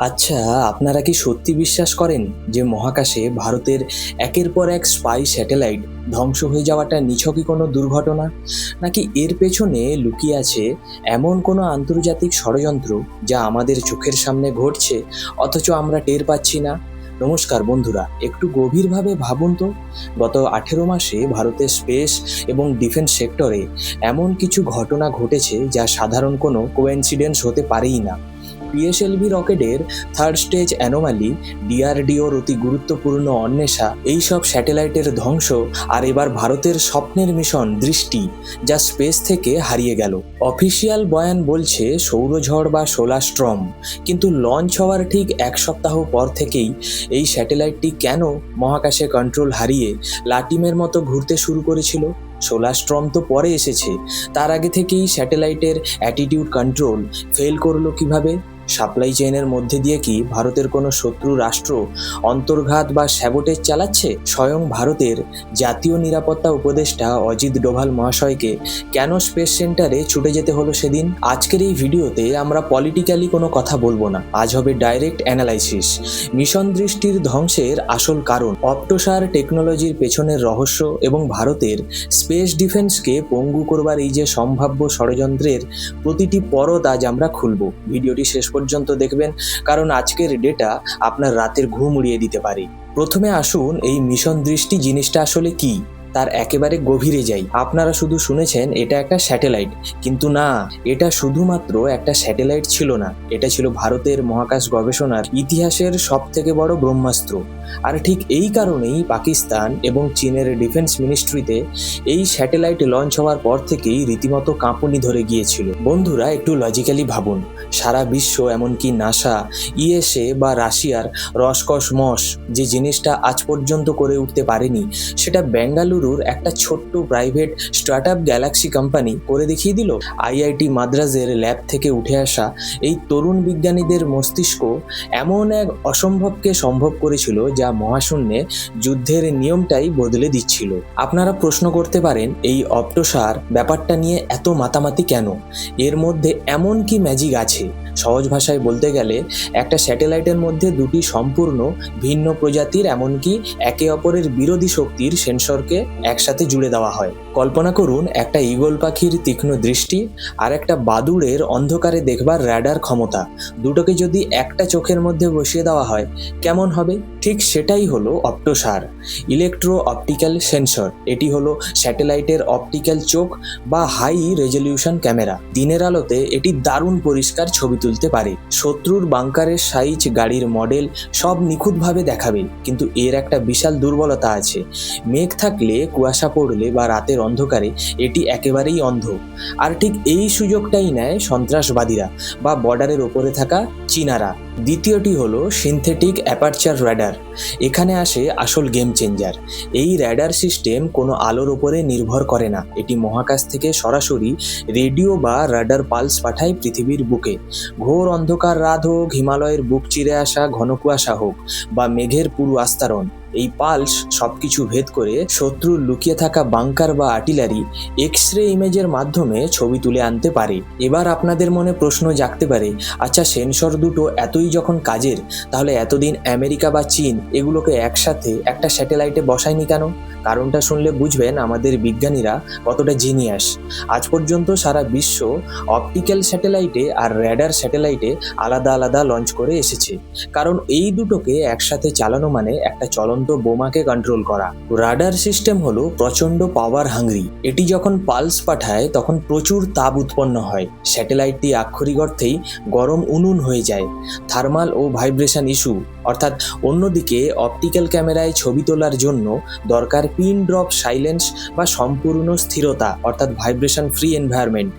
আচ্ছা, আপনারা কি সত্যি বিশ্বাস করেন যে মহাকাশে ভারতের একের পর এক স্পাই স্যাটেলাইট ধ্বংস হয়ে যাওয়াটা নিছকই কোনো দুর্ঘটনা, নাকি এর পেছনে লুকিয়ে আছে এমন কোনো আন্তর্জাতিক ষড়যন্ত্র যা আমাদের চোখের সামনে ঘটছে অথচ আমরা টের পাচ্ছি না? নমস্কার বন্ধুরা, একটু গভীরভাবে ভাবুন তো। গত 18 মাসে ভারতের স্পেস এবং ডিফেন্স সেক্টরে এমন কিছু ঘটনা ঘটেছে যা সাধারণ কোনো কোইন্সিডেন্স হতে পারেই না। পিএসএলভি রকেটের থার্ড স্টেজ অ্যানোমালি, ডিআরডিওর অতি গুরুত্বপূর্ণ অন্বেষা, এইসব স্যাটেলাইটের ধ্বংস, আর এবার ভারতের স্বপ্নের মিশন দৃষ্টি, যা স্পেস থেকে হারিয়ে গেল। অফিসিয়াল বয়ান বলছে সৌরঝড় বা সোলার স্টর্ম, কিন্তু লঞ্চ হওয়ার ঠিক এক সপ্তাহ পর থেকেই এই স্যাটেলাইটটি কেন মহাকাশে কন্ট্রোল হারিয়ে লাটিমের মতো ঘুরতে শুরু করেছিল? সোলার স্টর্ম তো পরে এসেছে, তার আগে থেকেই স্যাটেলাইটের অ্যাটিটিউড কন্ট্রোল ফেল করলো কিভাবে? সাপ্লাই চেইনের মধ্যে দিয়ে কি ভারতের কোনো শত্রু রাষ্ট্র অন্তর্ঘাত বা স্যাবোটেজ চালাচ্ছে? স্বয়ং ভারতের জাতীয় নিরাপত্তা উপদেষ্টা অজিত ডোভাল মহাশয়কে কেন স্পেস সেন্টারে ছুটে যেতে হলো সেদিন? আজকের এই ভিডিওতে আমরা পলিটিক্যালি কোনো কথা বলবো না, আজ হবে ডাইরেক্ট অ্যানালাইসিস। মিশন দৃষ্টির ধ্বংসের আসল কারণ, অপটোসার টেকনোলজির পেছনের রহস্য এবং ভারতের স্পেস ডিফেন্সকে পঙ্গু করবার এই যে সম্ভাব্য ষড়যন্ত্রের প্রতিটি পরত আজ আমরা খুলব। ভিডিওটি শেষ পর্যন্ত দেখবেন, কারণ আজকের ডেটা আপনার রাতের ঘুম উড়িয়ে দিতে পারে। প্রথমে আসুন এই মিশন দৃষ্টি জিনিসটা আসলে কি তার একেবারে গভীরে যাই। আপনারা শুধু শুনেছেন এটা একটা স্যাটেলাইট, কিন্তু না, এটা শুধুমাত্র একটা স্যাটেলাইট ছিল না, এটা ছিল ভারতের মহাকাশ গবেষণার ইতিহাসের সব থেকে বড় ব্রহ্মাস্ত্র। আর ঠিক এই কারণেই পাকিস্তান এবং চীনের ডিফেন্স মিনিস্ট্রিতে এই স্যাটেলাইট লঞ্চ হওয়ার পর থেকেই রীতিমতো কাঁপুনি ধরে গিয়েছিল। বন্ধুরা, একটু লজিক্যালি ভাবুন, সারা বিশ্ব, এমনকি নাসা, ইএসএ বা রাশিয়ার রসকসমস যে জিনিসটা আজ পর্যন্ত করে উঠতে পারেনি, সেটা বেঙ্গালুরুর একটা ছোট্ট প্রাইভেট স্টার্টআপ গ্যালাক্সি কোম্পানি করে দেখিয়ে দিল। আইআইটি মাদ্রাজের ল্যাব থেকে উঠে আসা এই তরুণ বিজ্ঞানীদের মস্তিষ্ক এমন এক অসম্ভবকে সম্ভব করেছিল যা মহাশূন্যে যুদ্ধের নিয়মটাই বদলে দিচ্ছিল। আপনারা প্রশ্ন করতে পারেন, এই অপটোসার ব্যাপারটা নিয়ে এত মাতামাতি কেন? এর মধ্যে এমন কি ম্যাজিক আছে? সহজ ভাষায় বলতে গেলে, একটা স্যাটেলাইটের মধ্যে দুটি সম্পূর্ণ ভিন্ন প্রজাতির, এমনকি একে অপরের বিরোধী শক্তির সেন্সরকে একসাথে জুড়ে দেওয়া হয়। কল্পনা করুন, একটা ঈগল পাখির তীক্ষ্ণ দৃষ্টি আর একটা বাদুড়ের অন্ধকারে দেখবার র্যাডার ক্ষমতা, দুটোকে যদি একটা চোখের মধ্যে বসিয়ে দেওয়া হয়, কেমন হবে? ঠিক সেটাই হলো অপটোসার, ইলেকট্রো অপটিক্যাল সেন্সর। এটি হলো স্যাটেলাইটের অপটিক্যাল চোখ বা হাই রেজলিউশন ক্যামেরা। দিনের আলোতে এটি দারুণ পরিষ্কার ছবি তুলতে পারে, শত্রুর বাংকারের সাইজ, গাড়ির মডেল সব নিখুঁতভাবে দেখাবে। কিন্তু এর একটা বিশাল দুর্বলতা আছে, মেঘ থাকলে, কুয়াশা পড়লে বা রাতের অন্ধকারে এটি একেবারেই অন্ধ। আর ঠিক এই সুযোগটাই নেয় সন্ত্রাসবাদীরা বা বর্ডারের ওপরে থাকা চীনারা। দ্বিতীয়টি হলো সিনথেটিক অ্যাপারচার র্যাডার। এখানে আসে আসল গেম চেঞ্জার। এই র্যাডার সিস্টেম কোনো আলোর ওপরে নির্ভর করে না, এটি মহাকাশ থেকে সরাসরি রেডিও বা রাডার পালস পাঠায় পৃথিবীর বুকে। ঘোর অন্ধকার রাত হোক, হিমালয়ের বুক চিরে আসা ঘন কুয়াশা হোক বা মেঘের পুরু আস্তরণ, এই পালস সবকিছু ভেদ করে শত্রুর লুকিয়ে থাকা বাংকার বা আর্টিলারি এক্স রে ইমেজের মাধ্যমে ছবি তুলে আনতে পারে। এবার আপনাদের মনে প্রশ্ন জাগতে পারে, আচ্ছা, সেন্সর দুটো এতই যখন কাজের, তাহলে এতদিন আমেরিকা বা চীন এগুলোকে একসাথে একটা স্যাটেলাইটে বসায়নি কেন? কারণটা শুনলে বুঝবেন আমাদের বিজ্ঞানীরা কতটা জিনিয়াস। আজ পর্যন্ত সারা বিশ্ব অপটিক্যাল স্যাটেলাইটে আর র্যাডার স্যাটেলাইটে আলাদা আলাদা লঞ্চ করে এসেছে, কারণ এই দুটোকে একসাথে চালানো মানে একটা চলন্ত বোমাকে কন্ট্রোল করা। রাডার সিস্টেম হলো প্রচণ্ড পাওয়ার হাংরি। এটি যখন পালস পাঠায় তখন প্রচুর তাপ উৎপন্ন হয়, স্যাটেলাইটটি আক্ষরিক অর্থেই গরম উনুন হয়ে যায়। থার্মাল ও ভাইব্রেশন ইস্যু, অর্থাৎ অন্যদিকে অপটিক্যাল ক্যামেরায় ছবি তোলার জন্য দরকার পিন ড্রপ সাইলেন্স বা সম্পূর্ণ স্থিরতা, অর্থাৎ ভাইব্রেশন ফ্রি এনভায়রনমেন্ট।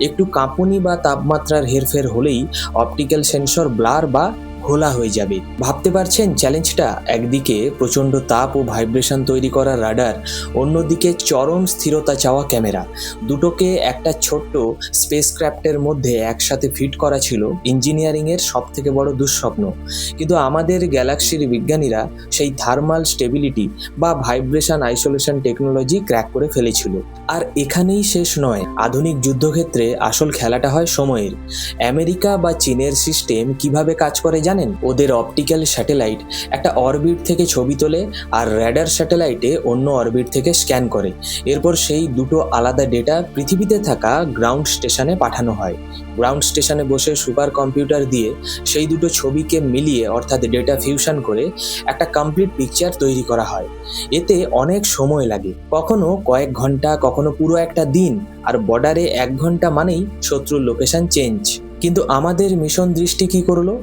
একটু কাঁপুনি বা তাপমাত্রার হেরফের হলেই অপটিক্যাল সেন্সর ব্লার বা ঘোলা হয়ে যাবে। ভাবতে পারছেন চ্যালেঞ্জটা? একদিকে প্রচণ্ড তাপ ও ভাইব্রেশন তৈরি করা রাডার, অন্যদিকে চরম স্থিরতা চাওয়া ক্যামেরা। দুটোকে একটা ছোট্ট স্পেসক্রাফটের মধ্যে একসাথে ফিট করা ছিল ইঞ্জিনিয়ারিংয়ের সব থেকে বড় দুঃস্বপ্ন। কিন্তু আমাদের গ্যালাক্সির বিজ্ঞানীরা সেই থার্মাল স্টেবিলিটি বা ভাইব্রেশন আইসোলেশন টেকনোলজি ক্র্যাক করে ফেলেছিল। আর এখানেই শেষ নয়, আধুনিক যুদ্ধক্ষেত্রে আসল খেলাটা হয় সময়ের। আমেরিকা বা চীনের সিস্টেম কিভাবে কাজ করে জানেন? জানেন? ওদের অপটিক্যাল স্যাটেলাইট একটা অরবিট থেকে ছবি তোলে আর র্যাডার স্যাটেলাইটে অন্য অরবিট থেকে স্ক্যান করে। এরপর সেই দুটো আলাদা ডেটা পৃথিবীতে থাকা গ্রাউন্ড স্টেশনে পাঠানো হয়। গ্রাউন্ড স্টেশনে বসে সুপার কম্পিউটার দিয়ে সেই দুটো ছবিকে মিলিয়ে অর্থাৎ ডেটা ফিউশন করে একটা কমপ্লিট পিকচার তৈরি করা হয়। এতে অনেক সময় লাগে, কখনো কয়েক ঘন্টা, কখনো পুরো একটা দিন। আর বর্ডারে 1 ঘন্টা মানেই শত্রুর লোকেশন চেঞ্জ। কিন্তু আমাদের মিশন দৃষ্টি কি করলো?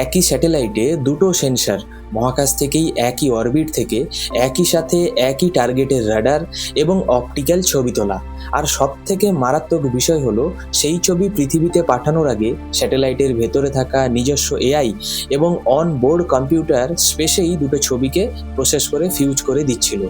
একই স্যাটেলাইটে দুটো সেন্সর, মহাকাশ থেকেই একই অরবিট থেকে একই সাথে একই টার্গেটের রাডার এবং অপটিক্যাল ছবি তোলা। আর সব থেকে মারাত্মক বিষয় হলো, সেই ছবি পৃথিবীতে পাঠানোর আগে স্যাটেলাইটের ভেতরে থাকা নিজস্ব এআই এবং অন বোর্ড কম্পিউটার স্পেসেই দুটো ছবিকে প্রসেস করে ফিউজ করে দিচ্ছিল।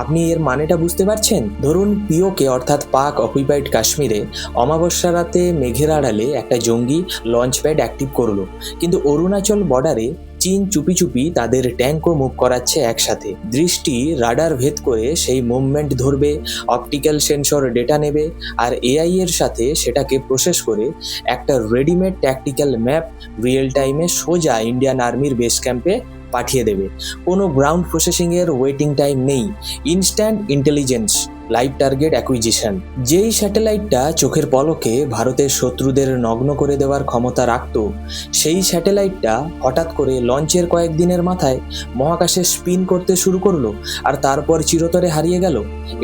আপনি এর মানেটা বুঝতে পারছেন? ধরুন পিওকে অর্থাৎ পাক অকুপাইড কাশ্মীরে অমাবস্যা রাতে মেঘের আড়ালে একটা জঙ্গি লঞ্চ প্যাড অ্যাক্টিভ করলো, কিন্তু অরুণাচল বর্ডারে চীন চুপি চুপি তাদের ট্যাঙ্কও মুভ করাচ্ছে একসাথে। দৃষ্টি রাডার ভেদ করে সেই মুভমেন্ট ধরবে, অপটিক্যাল সেন্সর ডেটা নেবে আর এআই এর সাথে সেটাকে প্রসেস করে একটা রেডিমেড ট্যাকটিক্যাল ম্যাপ রিয়েল টাইমে সোজা ইন্ডিয়ান আর্মির বেস ক্যাম্পে পাঠিয়ে দেবে। কোনো গ্রাউন্ড প্রসেসিংয়ের ওয়েটিং টাইম নেই, instant intelligence, live target acquisition. যেই স্যাটেলাইটটা চোখের পলকে ভারতের শত্রুদের নগ্ন করে দেওয়ার ক্ষমতা রাখত, সেই স্যাটেলাইটটা হঠাৎ করে লঞ্চের কয়েকদিনের মাথায় মহাকাশে স্পিন করতে শুরু করলো আর তারপর চিরতরে হারিয়ে গেল।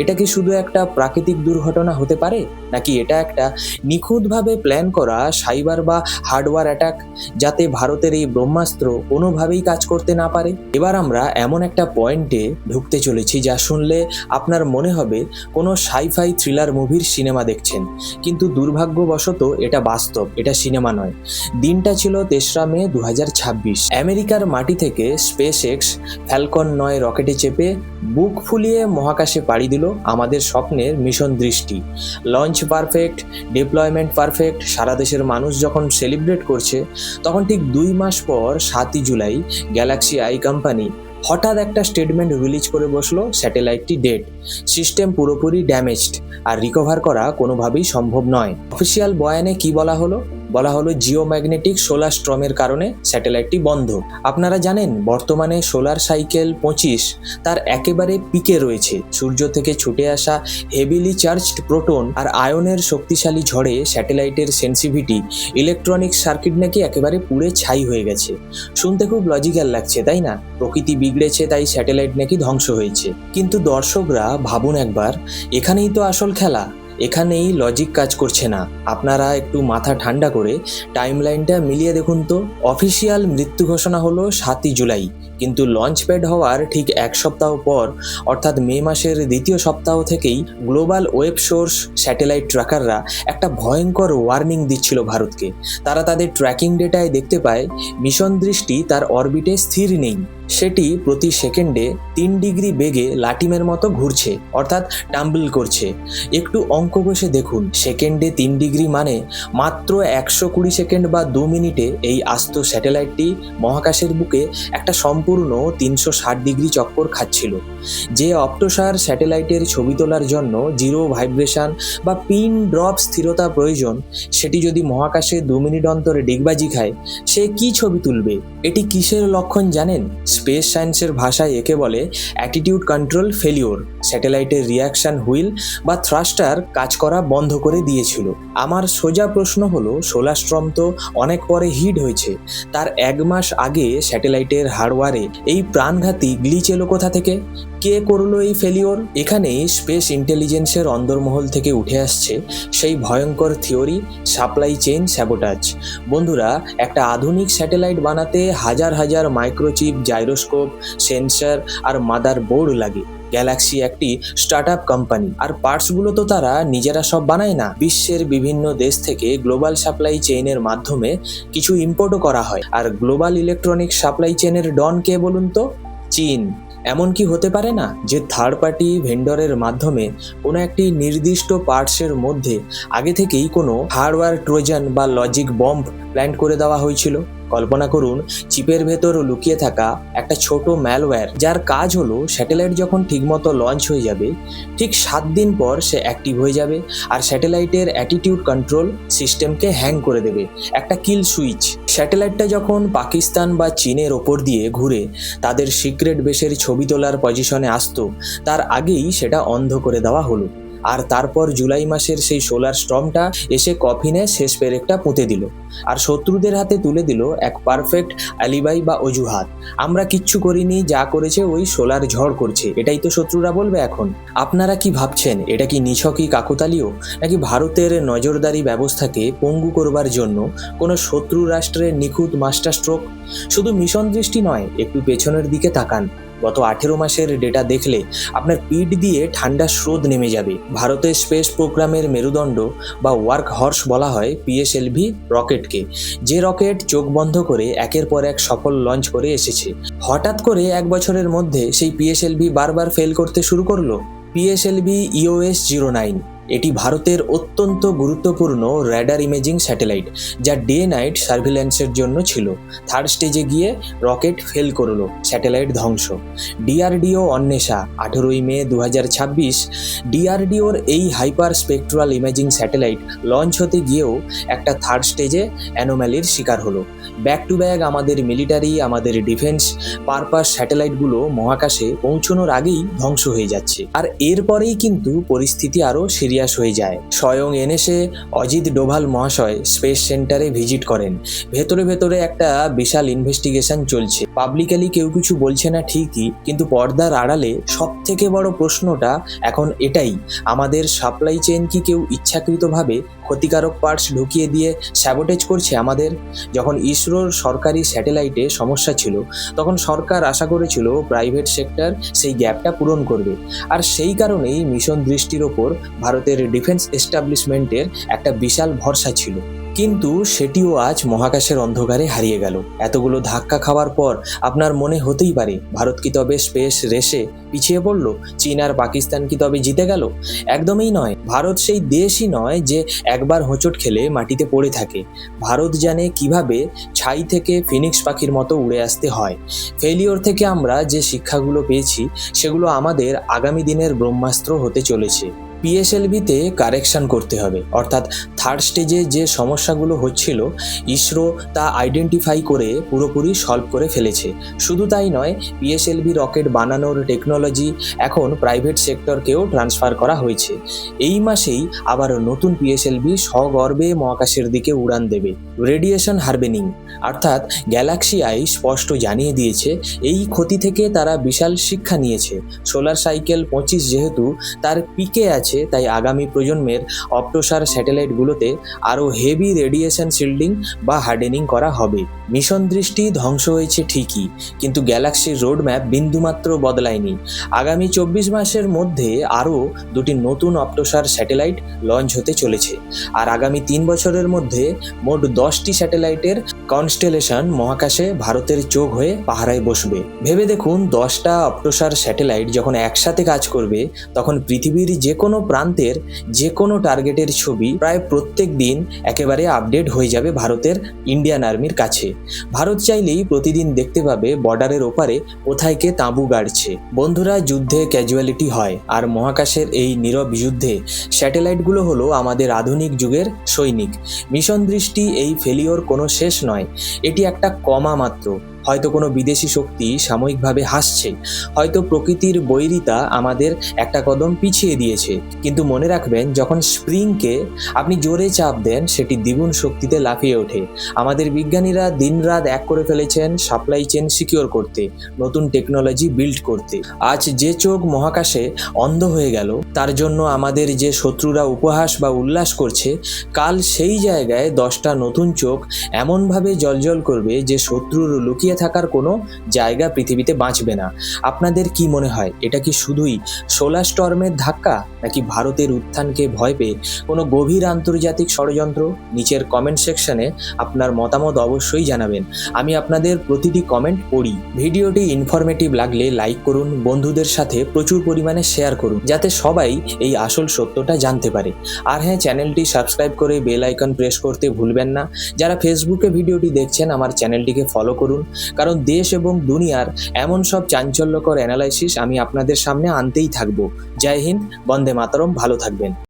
এটা কি শুধু একটা প্রাকৃতিক দুর্ঘটনা হতে পারে, নাকি এটা একটা নিখুঁতভাবে প্ল্যান করা সাইবার বা হার্ডওয়্যার অ্যাটাক, যাতে ভারতের এই ব্রহ্মাস্ত্র কোনোভাবেই কাজ করতে না পারে? এবার আমরা এমন একটা পয়েন্টে ঢুকতে চলেছি যা শুনলে আপনার মনে হবে কোনো সাইফাই থ্রিলার মুভির সিনেমা দেখছেন, কিন্তু দুর্ভাগ্যবশত এটা বাস্তব, এটা সিনেমা নয়। দিনটা ছিল 3রা মে 2026। আমেরিকার মাটি থেকে স্পেস এক্স ফ্যালকন 9 রকেটে চেপে বুক ফুলিয়ে মহাকাশে পাড়ি দিল আমাদের স্বপ্নের মিশন দৃষ্টি। লঞ্চ পারফেক্ট, ডিপ্লয়মেন্ট পারফেক্ট, সারা দেশের মানুষ যখন সেলিব্রেট করছে, তখন ঠিক 2 মাস পর 7ই জুলাই গ্যালাক্সি আই কোম্পানি হঠাৎ একটা স্টেটমেন্ট রিলিজ করে বসলো, স্যাটেলাইটটি ডেড, সিস্টেম পুরোপুরি ড্যামেজড আর রিকভার করা কোনোভাবেই সম্ভব নয়। অফিসিয়াল বয়ানে কি বলা হলো? জিওম্যাগনেটিক সোলার স্টর্মের কারণে স্যাটেলাইটটি বন্ধ। আপনারা জানেন বর্তমানে সোলার সাইকেল 25 তার একেবারে পিকে রয়েছে। সূর্য থেকে ছুটে আসা হেভিলি চার্জড প্রোটন আর আয়নের শক্তিশালী ঝড়ে স্যাটেলাইটের সেন্সিভিটি, ইলেকট্রনিক সার্কিট নাকি একেবারে পুড়ে ছাই হয়ে গেছে। শুনতে খুব লজিক্যাল লাগছে, তাই না? প্রকৃতি বিগড়েছে তাই স্যাটেলাইট নাকি ধ্বংস হয়েছে। কিন্তু দর্শকরা ভাবুন একবার, এখানেই তো আসল খেলা, এখানেই লজিক কাজ করছে না। আপনারা একটু মাথা ঠান্ডা করে টাইমলাইনটা মিলিয়ে দেখুন তো। অফিসিয়াল মৃত্যু ঘোষণা হলো 7ই জুলাই, কিন্তু লঞ্চ প্যাড হওয়ার ঠিক 1 সপ্তাহ পর অর্থাৎ মে মাসের 2য় সপ্তাহ থেকেই গ্লোবাল ওয়েব সোর্স স্যাটেলাইট ট্র্যাকাররা একটা ভয়ঙ্কর ওয়ার্নিং দিচ্ছিল ভারতকে। তারা তাদের ট্র্যাকিং ডেটায় দেখতে পায় মিশন দৃষ্টি তার অরবিটে স্থির নেই, সেটি প্রতি সেকেন্ডে 3 ডিগ্রি বেগে লাটিমের মতো ঘুরছে, অর্থাৎ টাম্বল করছে। একটু অঙ্ক কষে দেখুন, সেকেন্ডে 3 ডিগ্রি মানে মাত্র 120 সেকেন্ড বা 2 মিনিটে এই আস্ত স্যাটেলাইটটি মহাকাশের বুকে একটা সম্পূর্ণ 360 ডিগ্রি চক্কর খাচ্ছিল। যে অপ্টোসার স্যাটেলাইটের ছবি তোলার জন্য 0 ভাইব্রেশন বা পিন ড্রপ স্থিরতা প্রয়োজন, সেটি যদি মহাকাশে 2 মিনিট অন্তরে ডিগবাজি খায়, সে কি ছবি তুলবে? এটি কিসের লক্ষণ জানেন? স্পেস সায়েন্সের ভাষায় একে বলে অ্যাটিটিউড কন্ট্রোল ফেলিওর। স্যাটেলাইটের রিয়াকশন হুইল বা থ্রাস্টার কাজ করা বন্ধ করে দিয়েছিল। আমার সোজা প্রশ্ন হলো, সোলার স্টর্ম তো অনেক পরে হিট হয়েছে, তার 1 মাস আগে স্যাটেলাইটের হার্ডওয়্যারে এই প্রাণঘাতী গ্লিচ এলো কোথা থেকে? কে করলো এই ফেলিওর? এখানেই স্পেস ইন্টেলিজেন্সের অন্দরমহল থেকে উঠে আসছে সেই ভয়ঙ্কর থিওরি, সাপ্লাই চেইন স্যাবোটাজ। বন্ধুরা, একটা আধুনিক স্যাটেলাইট বানাতে হাজার হাজার মাইক্রোচিপ, জাইরোস্কোপ, সেন্সর আর মাদার বোর্ড লাগে। গ্যালাক্সি একটি স্টার্টআপ কোম্পানি, আর পার্টসগুলো তো তারা নিজেরা সব বানায় না, বিশ্বের বিভিন্ন দেশ থেকে গ্লোবাল সাপ্লাই চেইনের মাধ্যমে কিছু ইম্পোর্টও করা হয়। আর গ্লোবাল ইলেকট্রনিক সাপ্লাই চেইনের ডন কে বলুন তো? চীন। এমন কি হতে পারে না যে থার্ড পার্টি ভেন্ডরের মাধ্যমে কোনো একটি নির্দিষ্ট পার্টসের মধ্যে আগে থেকেই কোনো হার্ডওয়্যার ট্রোজান বা লজিক বম্ব প্ল্যান্ট করে দেওয়া হয়েছিল? কল্পনা করুন চিপের ভেতর লুকিয়ে থাকা একটা ছোট ম্যালওয়্যার, যার কাজ হলো স্যাটেলাইট যখন ঠিকমতো লঞ্চ হয়ে যাবে ঠিক 7 দিন পর সে অ্যাক্টিভ হয়ে যাবে আর স্যাটেলাইটের অ্যাটিটিউড কন্ট্রোল সিস্টেমকে হ্যাং করে দেবে, একটা কিল সুইচ। স্যাটেলাইটটা যখন পাকিস্তান বা চীনের ওপর দিয়ে ঘুরে তাদের সিক্রেট বেসের ছবি তোলার পজিশনে আসতো, তার আগেই সেটা অন্ধ করে দেওয়া হলো। আর তারপর জুলাই মাসের সেই সোলার স্টর্মটা এসে কফিনে শেষ পেরেকটা পুঁতে দিল আর শত্রুদের হাতে তুলে দিল এক পারফেক্ট আলিবাই বা অজুহাত। আমরা কিচ্ছু করিনি, যা করেছে ওই সোলার ঝড় করছে, এটাই তো শত্রুরা বলবে এখন। আপনারা কি ভাবছেন, এটা কি নিছকই কাকতালীয়, নাকি ভারতের নজরদারি ব্যবস্থাকে পঙ্গু করবার জন্য কোনো শত্রু রাষ্ট্রের নিখুঁত মাস্টার স্ট্রোক? শুধু মিশন দৃষ্টি নয়, একটু পেছনের দিকে তাকান। গত 18 মাসের ডেটা দেখলে আপনার পিঠ দিয়ে ঠান্ডা স্রোত নেমে যাবে। ভারতের স্পেস প্রোগ্রামের মেরুদণ্ড বা ওয়ার্ক হর্স বলা হয় পিএসএলভি রকেটকে, যে রকেট চোখ বন্ধ করে একের পর এক সফল লঞ্চ করে এসেছে। হঠাৎ করে 1 বছরের মধ্যে সেই পিএসএলভি বারবার ফেল করতে শুরু করলো। পিএসএলভি EOS-09 এটি ভারতের অত্যন্ত গুরুত্বপূর্ণ র্যাডার ইমেজিং স্যাটেলাইট, যা ডে নাইট সার্ভিল্যান্সের জন্য ছিল। 3rd স্টেজে গিয়ে রকেট ফেল করলো, স্যাটেলাইট ধ্বংস। ডিআরডিও অন্বেষা 18ই মে 2026 ডিআরডিওর এই hyper spectral imaging satellite launch হতে গিয়েও একটা 3rd স্টেজে অ্যানোম্যালির শিকার হলো। ব্যাক টু ব্যাক আমাদের মিলিটারি, আমাদের ডিফেন্স পারপাস স্যাটেলাইটগুলো মহাকাশে পৌঁছানোর আগেই ধ্বংস হয়ে যাচ্ছে। আর এরপরেই কিন্তু পরিস্থিতি আরও সিরিয়াস হয়ে যায়। স্বয়ং এনএসএ অজিত ডোভাল মহাশয় স্পেস সেন্টারে ভিজিট করেন। ভেতরে ভেতরে একটা বিশাল ইনভেস্টিগেশন চলছে। পাবলিকালি কেউ কিছু বলছে না ঠিকই, কিন্তু পর্দার আড়ালে সব থেকে বড় প্রশ্নটা এখন এটাই, আমাদের সাপ্লাই চেইন কি কেউ ইচ্ছাকৃতভাবে ক্ষতিকারক পার্টস ঢুকিয়ে দিয়ে স্যাবোটেজ করছে আমাদের? যখন ইসরোর সরকারি স্যাটেলাইটে সমস্যা ছিল, তখন সরকার আশা করেছিল প্রাইভেট সেক্টর সেই গ্যাপটা পূরণ করবে। আর সেই কারণেই মিশন দৃষ্টির ওপর ভারতের ডিফেন্স এস্টাবলিশমেন্টের একটা বিশাল ভরসা ছিল। কিন্তু সেটিও আজ মহাকাশের অন্ধকারে হারিয়ে গেল। এতগুলো ধাক্কা খাওয়ার পর আপনার মনে হতেই পারে, ভারত কি তবে স্পেস রেসে পিছিয়ে পড়ল? চীন আর পাকিস্তান কি তবে জিতে গেল? একদমই নয়। ভারত সেই দেশই নয় যে একবার হোঁচট খেলে মাটিতে পড়ে থাকে। ভারত জানে কিভাবে ছাই থেকে ফিনিক্স পাখির মতো উড়ে আসতে হয়। ফেলিওর থেকে আমরা যে শিক্ষাগুলো পেয়েছি, সেগুলো আমাদের আগামী দিনের ব্রহ্মাস্ত্র হতে চলেছে। পিএসএলভিতে কারেকশন করতে হবে, অর্থাৎ 3rd স্টেজে যে সমস্যাগুলো হচ্ছিল ইসরো তা আইডেন্টিফাই করে পুরোপুরি সলভ করে ফেলেছে। শুধু তাই নয়, পিএসএলভি রকেট বানানোর টেকনোলজি এখন প্রাইভেট সেক্টরকেও ট্রান্সফার করা হয়েছে। এই মাসেই আবার নতুন পিএসএলভি সগর্বে মহাকাশের দিকে উড়ান দেবে। রেডিয়েশন হারভেনিং অর্থাৎ গ্যালাক্সি আই স্পষ্ট জানিয়ে দিয়েছে এই ক্ষতি থেকে তারা বিশাল শিক্ষা নিয়েছে। সোলার সাইকেল 25 যেহেতু তার পিকে আছে, তাই আগামী প্রজন্মের অপ্টোসার স্যাটেলাইটগুলোতে আরও হেভি রেডিয়েশন শিল্ডিং বা হার্ডেনিং করা হবে। মিশন দৃষ্টি ধ্বংস হয়েছে ঠিকই, কিন্তু গ্যালাক্সির রোডম্যাপ বিন্দুমাত্র বদলায়নি। আগামী 24 মাসের মধ্যে আরও 2টি নতুন অপ্টোসার স্যাটেলাইট লঞ্চ হতে চলেছে। আর আগামী 3 বছরের মধ্যে মোট 10টি স্যাটেলাইটের কনস্টেলেশন মহাকাশে ভারতের চোখ হয়ে পাহারায় বসবে। ভেবে দেখুন, 10টা অপ্টোসার স্যাটেলাইট যখন একসাথে কাজ করবে, তখন পৃথিবীর যে কোনো প্রান্তের যে কোনো টার্গেটের ছবি প্রায় প্রত্যেক দিন একেবারে আপডেট হয়ে যাবে ভারতের ইন্ডিয়ান আর্মির কাছে। ভারত চাইলেই প্রতিদিন দেখতে পাবে বর্ডারের ওপারে কোথায় কে তাঁবু গাড়ছে। বন্ধুরা, যুদ্ধে ক্যাজুয়ালিটি হয়, আর মহাকাশের এই নীরব যুদ্ধে স্যাটেলাইটগুলো হলো আমাদের আধুনিক যুগের সৈনিক। মিশন দৃষ্টি এই ফেলিওর কোনো শেষ নয়, এটি একটা কমা মাত্র। হয়তো কোনো বিদেশি শক্তি সাময়িকভাবে হাসছে, হয়তো প্রকৃতির বৈরিতা আমাদের একটা কদম পিছিয়ে দিয়েছে, কিন্তু মনে রাখবেন, যখন স্প্রিংকে আপনি জোরে চাপ দেন, সেটি দ্বিগুণ শক্তিতে লাফিয়ে ওঠে। আমাদের বিজ্ঞানীরা দিনরাত এক করে ফেলেছেন সাপ্লাই চেন সিকিউর করতে, নতুন টেকনোলজি বিল্ড করতে। আজ যে চোখ মহাকাশে অন্ধ হয়ে গেল, তার জন্য আমাদের যে শত্রুরা উপহাস বা উল্লাস করছে, কাল সেই জায়গায় 10টা নতুন চোখ এমনভাবে জ্বলজ্বল করবে যে শত্রুর লুকিয়ে টিকে থাকার কোনো জায়গা পৃথিবীতে বাঁচবে না। আপনাদের কি মনে হয়, এটা কি শুধুই সোলার স্টর্মের ধাক্কা, নাকি ভারতের উত্থানকে ভয় পেয়ে কোনো গভীর আন্তর্জাতিক ষড়যন্ত্র? নিচের কমেন্ট সেকশনে আপনার মতামত অবশ্যই জানাবেন। আমি আপনাদের প্রতিটি কমেন্ট পড়ি। ভিডিওটি ইনফরমেটিভ লাগলে লাইক করুন, বন্ধুদের সাথে প্রচুর পরিমাণে শেয়ার করুন, যাতে সবাই এই আসল সত্যটা জানতে পারে। আর হ্যাঁ, চ্যানেলটি সাবস্ক্রাইব করে বেল আইকন প্রেস করতে ভুলবেন না। যারা ফেসবুকে ভিডিওটি দেখছেন, আমার চ্যানেলটিকে ফলো করুন, কারণ দেশ এবং দুনিয়ার এমন সব চাঞ্চল্যকর অ্যানালাইসিস আমি আপনাদের সামনে আনতেই থাকবো। জয় হিন্দ, বন্দে মাতরম, ভালো থাকবেন।